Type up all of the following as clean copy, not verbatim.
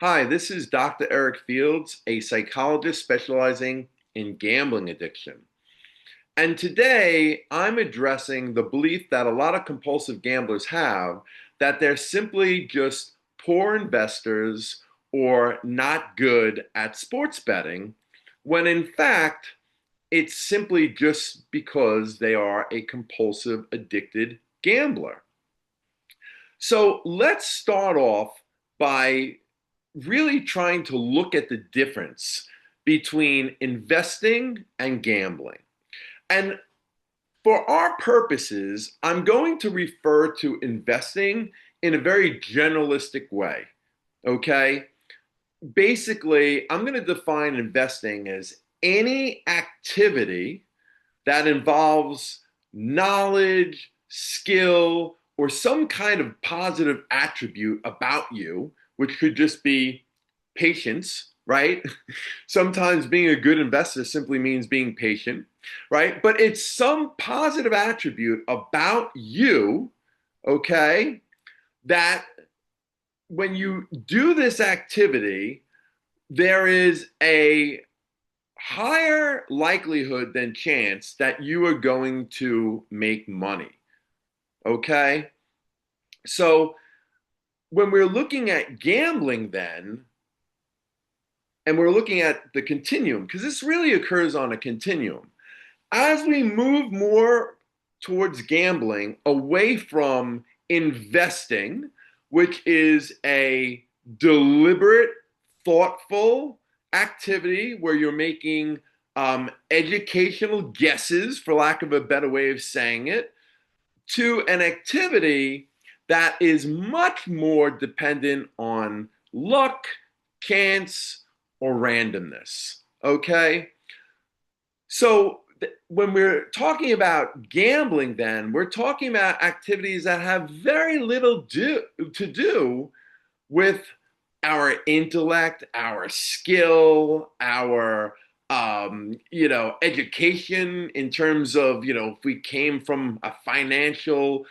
Hi, this is Dr. Eric Fields, a psychologist specializing in gambling addiction. And today I'm addressing the belief that a lot of compulsive gamblers have that they're simply just poor investors or not good at sports betting, when in fact it's simply just because they are a compulsive, addicted gambler. So let's start off by really trying to look at the difference between investing and gambling. And for our purposes, I'm going to refer to investing in a very generalistic way. Okay? Basically, I'm going to define investing as any activity that involves knowledge, skill, or some kind of positive attribute about you, which could just be patience, right? Sometimes being a good investor simply means being patient, right? But it's some positive attribute about you, okay, that when you do this activity, there is a higher likelihood than chance that you are going to make money. Okay. So when we're looking at gambling, then, and we're looking at the continuum, because this really occurs on a continuum, as we move more towards gambling away from investing, which is a deliberate, thoughtful activity where you're making educational guesses, for lack of a better way of saying it, to an activity that is much more dependent on luck, chance, or randomness. Okay? So when we're talking about gambling, then we're talking about activities that have very little to do with our intellect, our skill, our education in terms of, if we came from a financial,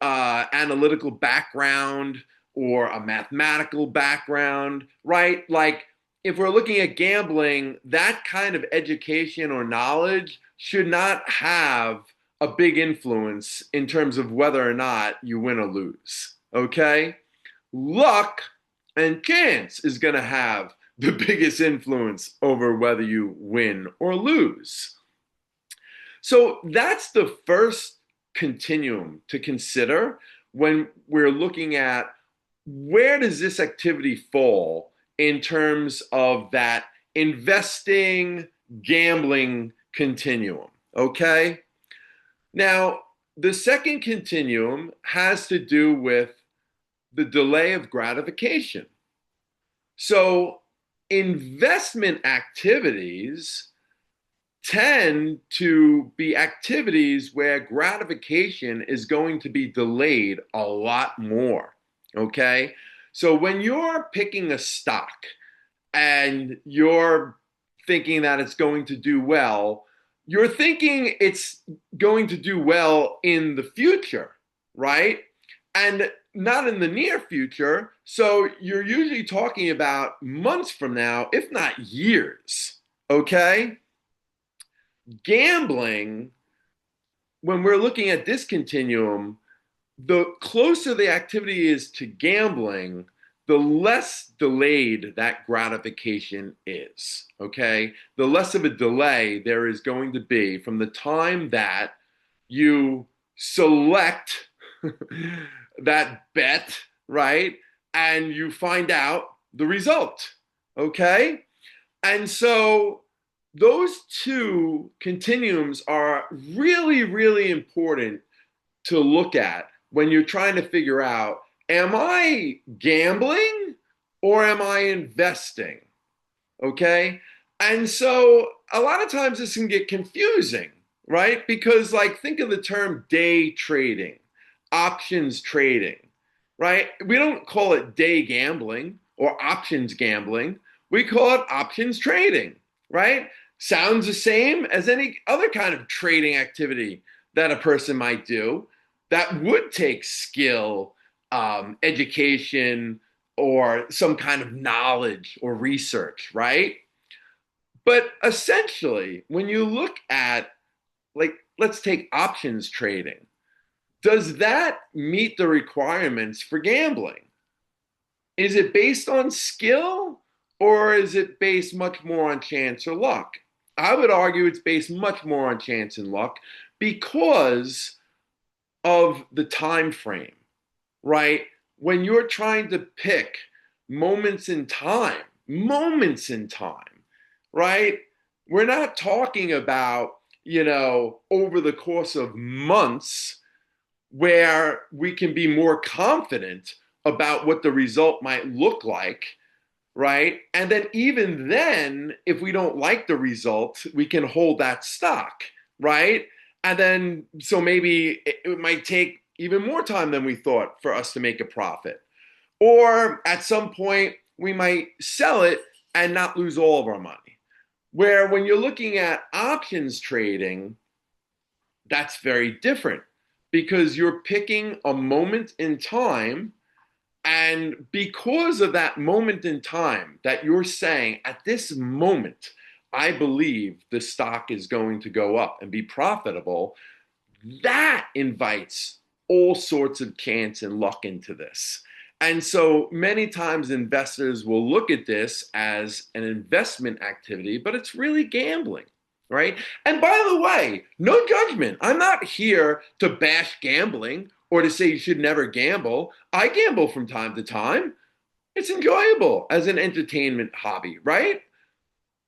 analytical background or a mathematical background, right? Like if we're looking at gambling, that kind of education or knowledge should not have a big influence in terms of whether or not you win or lose. Okay? Luck and chance is going to have the biggest influence over whether you win or lose. So that's the first continuum to consider when we're looking at where does this activity fall in terms of that investing gambling continuum. Okay? Now, the second continuum has to do with the delay of gratification. So, investment activities tend to be activities where gratification is going to be delayed a lot more. Okay? So, when you're picking a stock and you're thinking that it's going to do well, you're thinking it's going to do well in the future, right? And not in the near future. So you're usually talking about months from now, if not years. Okay? Gambling, when we're looking at this continuum, the closer the activity is to gambling, the less delayed that gratification is. Okay? The less of a delay there is going to be from the time that you select that bet, right? And you find out the result. Okay? And so those two continuums are really, really important to look at when you're trying to figure out, am I gambling or am I investing? Okay? And so a lot of times this can get confusing, right? Because, like, think of the term day trading, options trading, right? We don't call it day gambling or options gambling. We call it options trading, right? Sounds the same as any other kind of trading activity that a person might do that would take skill, education, or some kind of knowledge or research, right? But essentially, when you look at, like, let's take options trading, does that meet the requirements for gambling? Is it based on skill or is it based much more on chance or luck? I would argue it's based much more on chance and luck because of the time frame, right? When you're trying to pick moments in time, right? We're not talking about, over the course of months where we can be more confident about what the result might look like, right? And then, even then, if we don't like the result, we can hold that stock, right? And then, so maybe it might take even more time than we thought for us to make a profit. Or at some point, we might sell it and not lose all of our money. Where when you're looking at options trading, that's very different because you're picking a moment in time. And because of that moment in time that you're saying, at this moment, I believe the stock is going to go up and be profitable, that invites all sorts of chance and luck into this. And so many times investors will look at this as an investment activity, but it's really gambling, right? And by the way, no judgment. I'm not here to bash gambling or to say you should never gamble. I gamble from time to time. It's enjoyable as an entertainment hobby, right?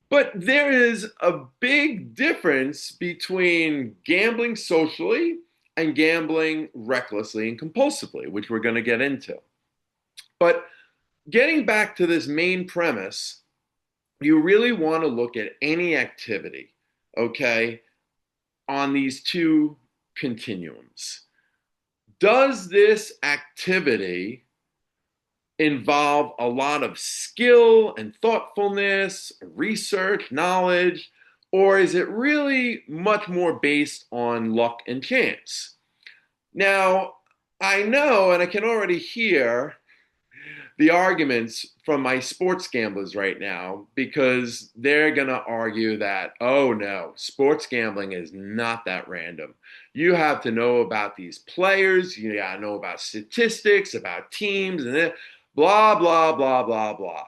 But there is a big difference between gambling socially and gambling recklessly and compulsively, which we're going to get into. But getting back to this main premise, you really want to look at any activity, okay, on these two continuums. Does this activity involve a lot of skill and thoughtfulness, research, knowledge, or is it really much more based on luck and chance? Now, I know and I can already hear the arguments from my sports gamblers right now because they're going to argue that, oh no, sports gambling is not that random. You have to know about these players, you got to know about statistics, about teams, and then blah, blah, blah, blah, blah.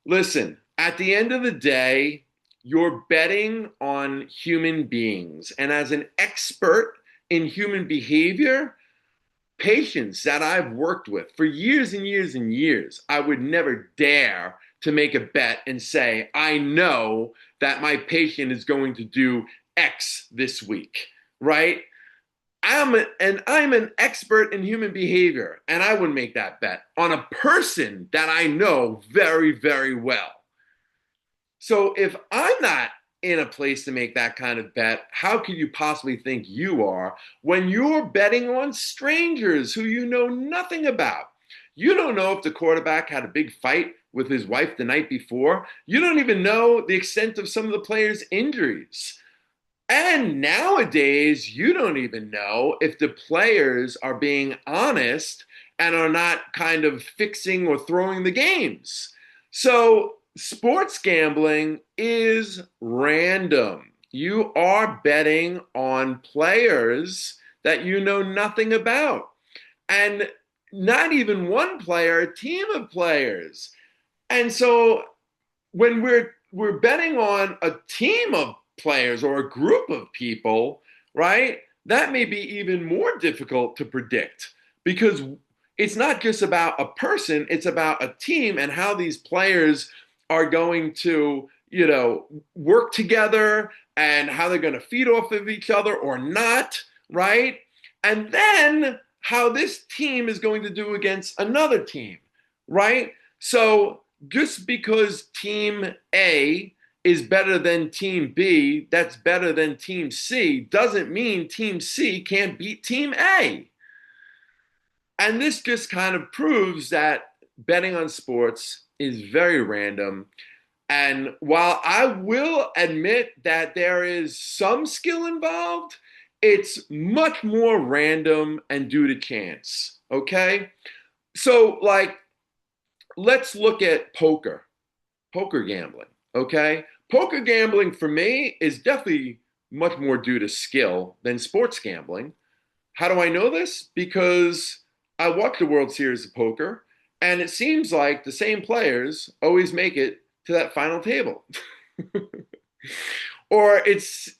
Listen, at the end of the day, you're betting on human beings. And as an expert in human behavior, patients that I've worked with for years and years and years, I would never dare to make a bet and say, I know that my patient is going to do X this week, right? I'm an expert in human behavior, and I would make that bet on a person that I know very, very well. So if I'm not in a place to make that kind of bet, how could you possibly think you are when you're betting on strangers who you know nothing about? You don't know if the quarterback had a big fight with his wife the night before. You don't even know the extent of some of the players' injuries. And nowadays, you don't even know if the players are being honest and are not kind of fixing or throwing the games. So sports gambling is random. You are betting on players that you know nothing about. And not even one player, a team of players. And so when we're betting on a team of players or a group of people, right? That may be even more difficult to predict because it's not just about a person, it's about a team and how these players are going to, work together and how they're going to feed off of each other or not, right? And then how this team is going to do against another team, right? So just because team A is better than team B, that's better than team C, doesn't mean team C can't beat team A. And this just kind of proves that betting on sports is very random. And while I will admit that there is some skill involved, it's much more random and due to chance. Okay? So, like, let's look at poker gambling, okay? Poker gambling for me is definitely much more due to skill than sports gambling. How do I know this? Because I watch the World Series of Poker, and it seems like the same players always make it to that final table. Or it's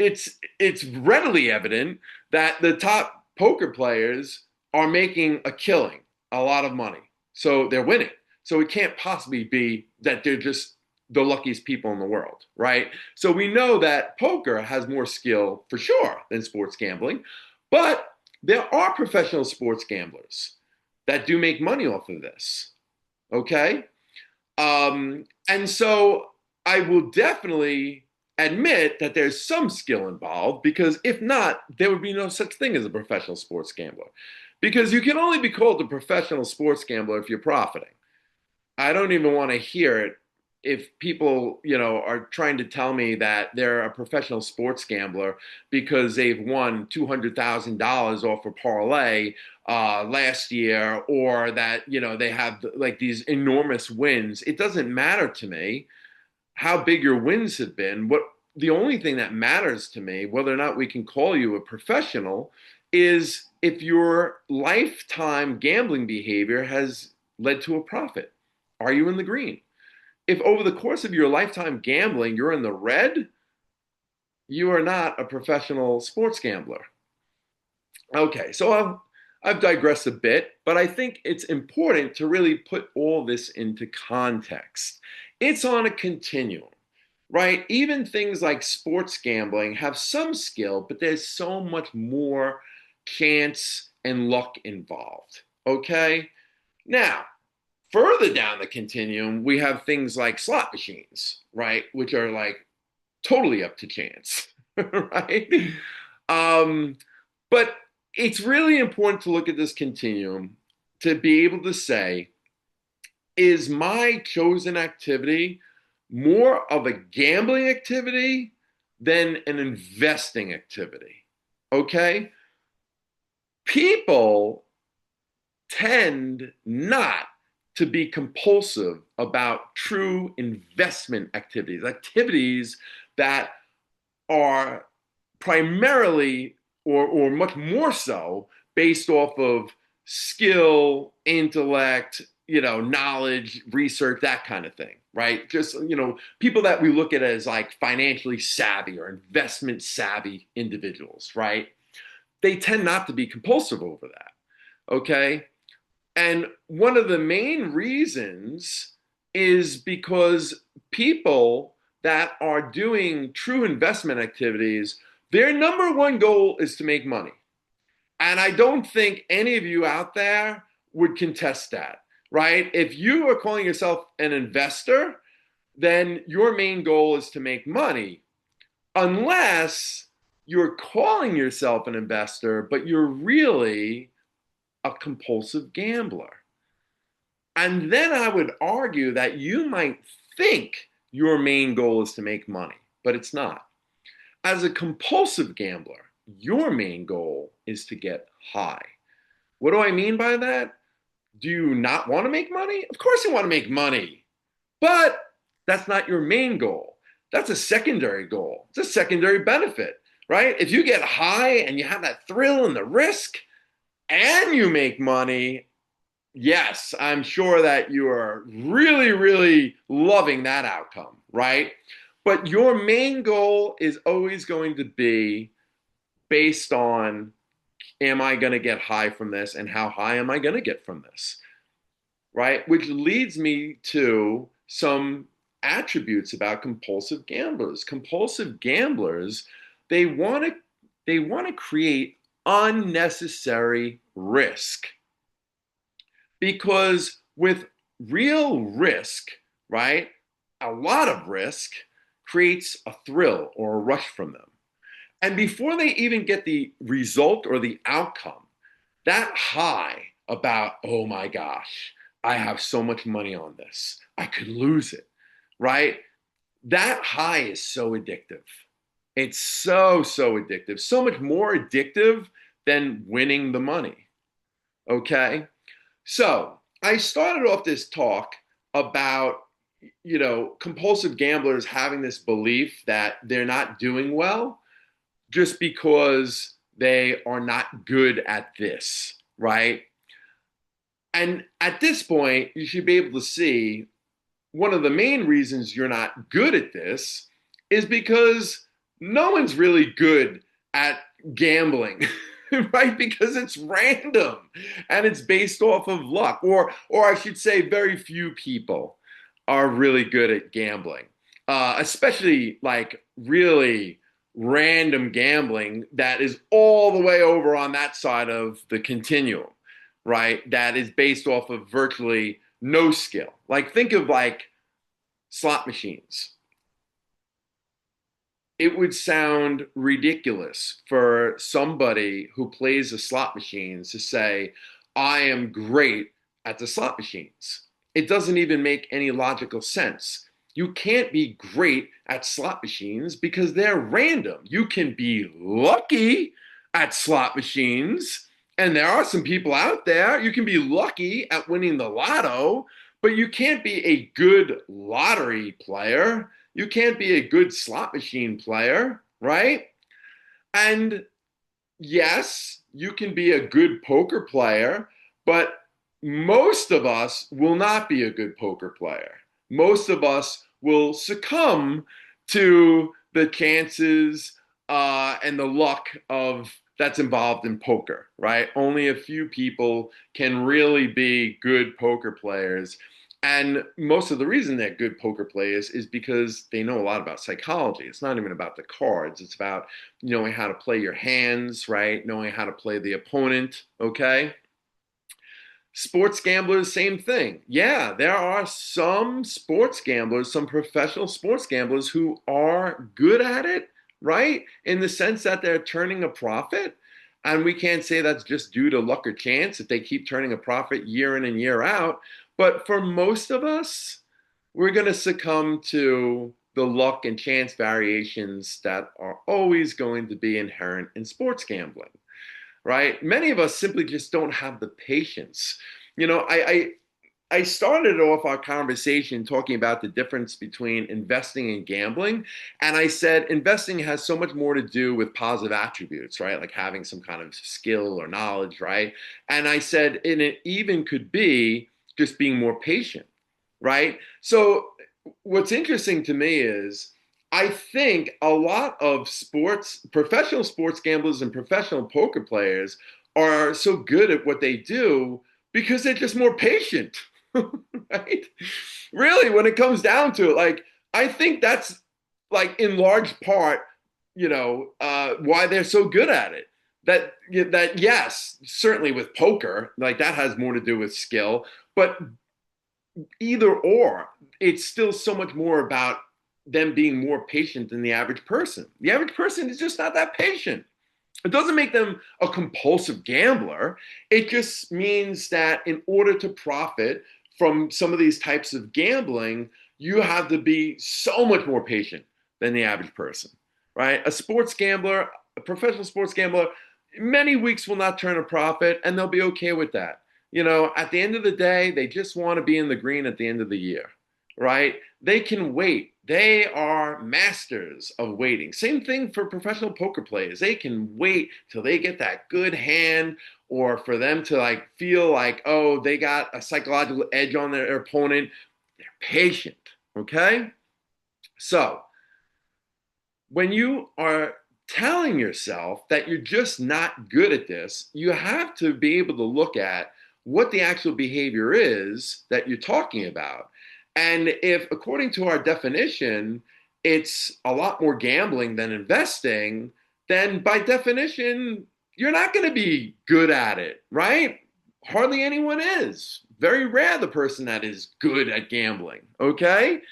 readily evident that the top poker players are making a killing, a lot of money. So they're winning. So it can't possibly be that they're just the luckiest people in the world, right? So we know that poker has more skill for sure than sports gambling, but there are professional sports gamblers that do make money off of this, okay? And so I will definitely admit that there's some skill involved because if not, there would be no such thing as a professional sports gambler. Because you can only be called a professional sports gambler if you're profiting. I don't even want to hear it if people, are trying to tell me that they're a professional sports gambler because they've won $200,000 off a parlay last year, or that, they have like these enormous wins. It doesn't matter to me how big your wins have been. What the only thing that matters to me, whether or not we can call you a professional, is if your lifetime gambling behavior has led to a profit. Are you in the green? If over the course of your lifetime gambling you're in the red, you are not a professional sports gambler. Okay, so I've digressed a bit, but I think it's important to really put all this into context. It's on a continuum, right? Even things like sports gambling have some skill, but there's so much more chance and luck involved. Okay? Now, further down the continuum, we have things like slot machines, right? Which are like totally up to chance, right? Um, but it's really important to look at this continuum to be able to say, is my chosen activity more of a gambling activity than an investing activity? Okay? People tend not to be compulsive about true investment activities, activities that are primarily or much more so based off of skill, intellect, knowledge, research, that kind of thing, right? Just, people that we look at as like financially savvy or investment savvy individuals, right? They tend not to be compulsive over that, okay? And one of the main reasons is because people that are doing true investment activities, their number one goal is to make money. And I don't think any of you out there would contest that, right? If you are calling yourself an investor, then your main goal is to make money, unless you're calling yourself an investor, but you're really a compulsive gambler. And then I would argue that you might think your main goal is to make money, but it's not. As a compulsive gambler, your main goal is to get high. What do I mean by that? Do you not want to make money? Of course you want to make money, but that's not your main goal. That's a secondary goal. It's a secondary benefit, right? If you get high and you have that thrill and the risk and you make money, yes, I'm sure that you are really, really loving that outcome, right? But your main goal is always going to be based on, am I going to get high from this, and how high am I going to get from this, right? Which leads me to some attributes about compulsive gamblers. Compulsive gamblers, they want to create unnecessary risk, because with real risk, right, a lot of risk creates a thrill or a rush from them. And before they even get the result or the outcome, that high about, oh my gosh, I have so much money on this, I could lose it, right? That high is so addictive. It's so, so addictive, so much more addictive than winning the money. Okay? So I started off this talk about, compulsive gamblers having this belief that they're not doing well just because they are not good at this, right? And at this point, you should be able to see one of the main reasons you're not good at this is because no one's really good at gambling, right? Because it's random and it's based off of luck, or I should say, very few people are really good at gambling, especially like really random gambling that is all the way over on that side of the continuum, right? That is based off of virtually no skill. Like think of like slot machines. It would sound ridiculous for somebody who plays the slot machines to say, I am great at the slot machines. It doesn't even make any logical sense. You can't be great at slot machines because they're random. You can be lucky at slot machines, and there are some people out there. You can be lucky at winning the lotto, but you can't be a good lottery player. You can't be a good slot machine player, right? And yes, you can be a good poker player, but most of us will not be a good poker player. Most of us will succumb to the chances and the luck of that's involved in poker, right? Only a few people can really be good poker players. And most of the reason they're good poker players is because they know a lot about psychology. It's not even about the cards. It's about knowing how to play your hands, right? Knowing how to play the opponent, okay? Sports gamblers, same thing. Yeah, there are some sports gamblers, some professional sports gamblers who are good at it, right? In the sense that they're turning a profit. And we can't say that's just due to luck or chance if they keep turning a profit year in and year out. But for most of us, we're going to succumb to the luck and chance variations that are always going to be inherent in sports gambling, right? Many of us simply just don't have the patience. You know, I started off our conversation talking about the difference between investing and gambling. And I said investing has so much more to do with positive attributes, right? Like having some kind of skill or knowledge, right? And I said, and it even could be just being more patient, right? So what's interesting to me is I think a lot of professional sports gamblers and professional poker players are so good at what they do because they're just more patient, right? Really, when it comes down to it, like I think that's like in large part, why they're so good at it. That yes, certainly with poker, like that has more to do with skill, but either or, it's still so much more about them being more patient than the average person. The average person is just not that patient. It doesn't make them a compulsive gambler. It just means that in order to profit from some of these types of gambling, you have to be so much more patient than the average person, right? A sports gambler, a professional sports gambler, many weeks will not turn a profit and they'll be okay with that. At the end of the day, they just want to be in the green at the end of the year, right? They can wait. They are masters of waiting. Same thing for professional poker players. They can wait till they get that good hand or for them to like feel like, oh, they got a psychological edge on their opponent. They're patient, okay? So when you are telling yourself that you're just not good at this, you have to be able to look at what the actual behavior is that you're talking about. And if, according to our definition, it's a lot more gambling than investing, then by definition, you're not going to be good at it, right? Hardly anyone is. Very rare the person that is good at gambling, okay?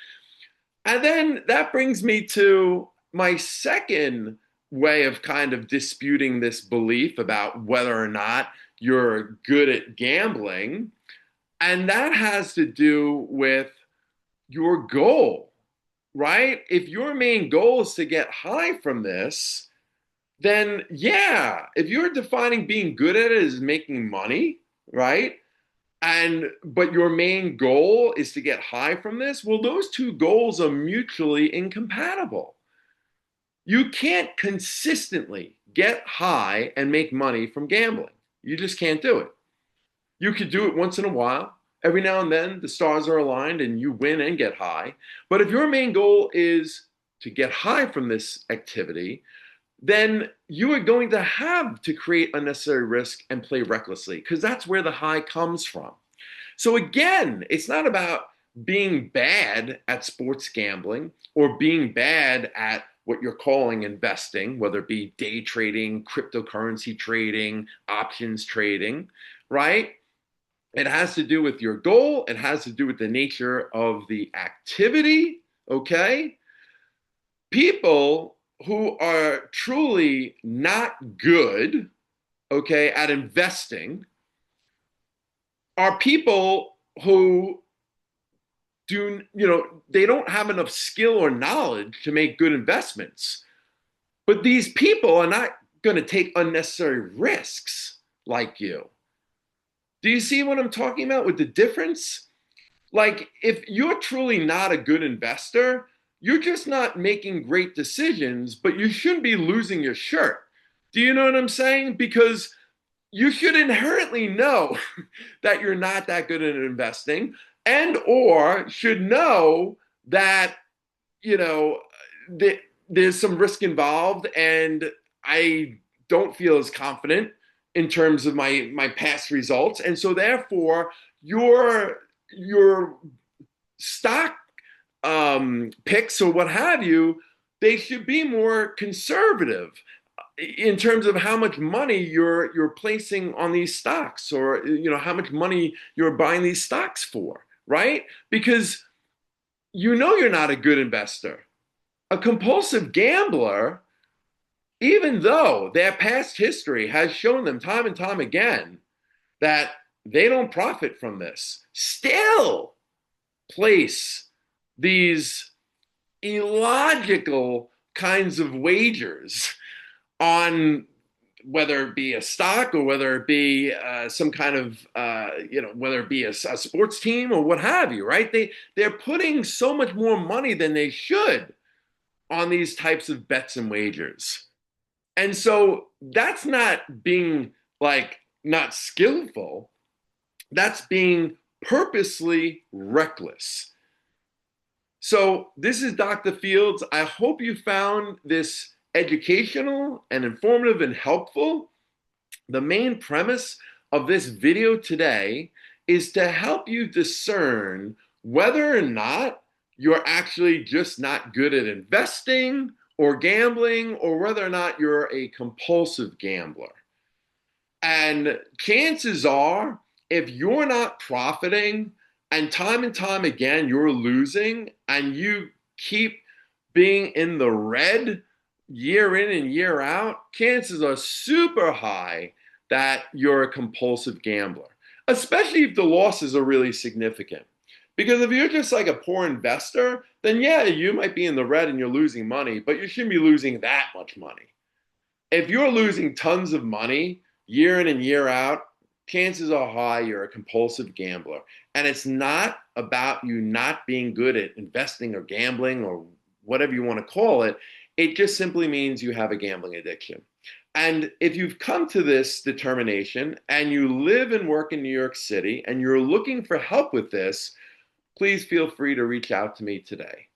And then that brings me to my second way of kind of disputing this belief about whether or not you're good at gambling. And that has to do with your goal, right? If your main goal is to get high from this, then yeah, if you're defining being good at it as making money, right? But your main goal is to get high from this. Well, those two goals are mutually incompatible. You can't consistently get high and make money from gambling. You just can't do it. You could do it once in a while. Every now and then, the stars are aligned and you win and get high. But if your main goal is to get high from this activity, then you are going to have to create unnecessary risk and play recklessly because that's where the high comes from. So again, it's not about being bad at sports gambling or being bad at what you're calling investing, whether it be day trading, cryptocurrency trading, options trading, right? It has to do with your goal. It has to do with the nature of the activity, okay? People who are truly not good, okay, at investing are people who they don't have enough skill or knowledge to make good investments. But these people are not going to take unnecessary risks like you. Do you see what I'm talking about with the difference? Like, if you're truly not a good investor, you're just not making great decisions, but you shouldn't be losing your shirt. Do you know what I'm saying? Because you should inherently know that you're not that good at investing and or should know that, you know, there's some risk involved and I don't feel as confident in terms of my past results. And so therefore your stock picks or what have you, they should be more conservative in terms of how much money you're placing on these stocks, or how much money you're buying these stocks for, right? Because you're not a good investor. A compulsive gambler, even though their past history has shown them time and time again that they don't profit from this, still place these illogical kinds of wagers on whether it be a stock or whether it be some kind of whether it be a sports team or what have you, right? They're putting so much more money than they should on these types of bets and wagers. And so that's not being like not skillful, that's being purposely reckless. So this is Dr. Fields. I hope you found this educational and informative and helpful. The main premise of this video today is to help you discern whether or not you're actually just not good at investing or gambling, or whether or not you're a compulsive gambler. And chances are, if you're not profiting and time again you're losing and you keep being in the red year in and year out, chances are super high that you're a compulsive gambler, especially if the losses are really significant. Because if you're just like a poor investor, then yeah, you might be in the red and you're losing money, but you shouldn't be losing that much money. If you're losing tons of money year in and year out, chances are high you're a compulsive gambler. And it's not about you not being good at investing or gambling or whatever you want to call it. It just simply means you have a gambling addiction. And if you've come to this determination and you live and work in New York City and you're looking for help with this, please feel free to reach out to me today.